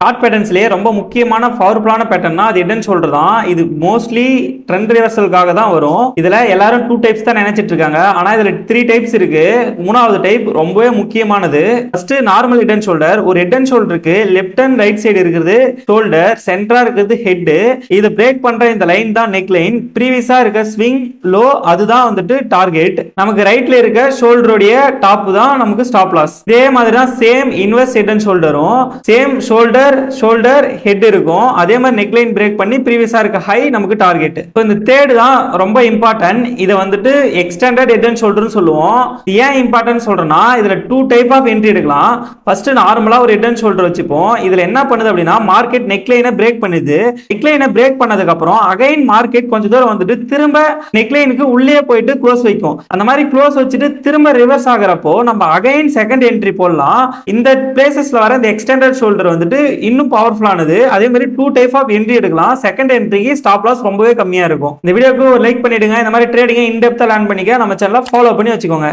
Chart பேட்டர்ன்ஸ்லேயே ரொம்ப முக்கியமான பவர்ஃபுல்லான பேட்டர்னா அது ஹெட் ஷோல்டர் தான். இது மோஸ்ட்லி ட்ரெண்ட் ரிவர்சலுக்காக தான் வரும். இதுல எல்லாரும் 2 டைப்ஸ் தான் நினைச்சிட்டு இருக்காங்க. ஆனா இதுல 3 டைப்ஸ் இருக்கு. மூணாவது டைப் ரொம்பவே முக்கியமானது. First normal head and shoulder. ஒரு ஹெட் அண்ட் ஷோல்டருக்கு லெஃப்ட் அண்ட் ரைட் சைடு இருக்கிறது ஷோல்டர், சென்டரா இருக்கிறது ஹெட். இது பிரேக் பண்ற இந்த லைன் தான் நெக் லைன். ப்ரீவியஸா இருக்க ஸ்விங் லோ அதுதான் வந்துட்டு டார்கெட். நமக்கு ரைட்ல இருக்க ஷோல்டருடைய டாப் தான் நமக்கு ஸ்டாப் லாஸ். இதே மாதிரி தான் சேம் இன்வெர்ஸ் ஹெட் அண்ட் ஷோல்டரும் சேம் ஷோல்டர் ஹெட் இருக்கும். அதே மாதிரி நெக் லைன் பிரேக் பண்ணி ப்ரீவியஸா இருக்க ஹை நமக்கு டார்கெட். இந்த தேர்ட் தான் ரொம்ப இம்பார்ட்டன்ட். இதை வந்துட்டு எக்ஸ்டெண்டட் ஹெட் அண்ட் ஷோல்டர்னு சொல்லுவோம். ஏன் இம்பார்ட்டன்ட் சொல்றேன்னா இதுல 2 டைப் ஆஃப் என்ட்ரி எடுக்கலாம். ஃபர்ஸ்ட் நார்மலா ஒரு ஹெட் அண்ட் ஷோல்டர் வச்சுப்போம். இதுல என்ன பண்ணுது அப்படின்னா மார்க்கெட் நெக் லைனை பிரேக் பண்ணுது. நெக் லைனை பிரேக் பண்ணதுக்கு அப்புறம் அகைன் மார்க்கெட் கொஞ்ச தூரம் வந்துட்டு திரும்ப நெக் லைனுக்கு உள்ளே போயிட்டு க்ளோஸ் வைக்கும். அந்த மாதிரி க்ளோஸ் வச்சுட்டு திரும்ப ரிவர்ஸ் ஆகிறப்போ நம்ம அகைன் செகண்ட் என்ட்ரி போடலாம். இந்த பிளேசஸ்ல வர இந்த எக்ஸ்டெண்டட் ஷோல்டர் வந்துட்டு இன்னும் பவர்ஃபுல்லானது. அதே மாதிரி 2 டைப் ஆஃப் என்ட்ரி எடுக்கலாம். செகண்ட் என்ட்ரிக்கு ஸ்டாப் லாஸ் ரொம்பவே கம்மியா இருக்கும். இந்த வீடியோக்கு ஒரு லைக் பண்ணிடுங்க. இந்த மாதிரி ட்ரேடிங் இன் டெப்தா லேர்ன் பண்ணிக்க நம்ம சேனலை ஃபாலோ பண்ணி வச்சுக்கோங்க.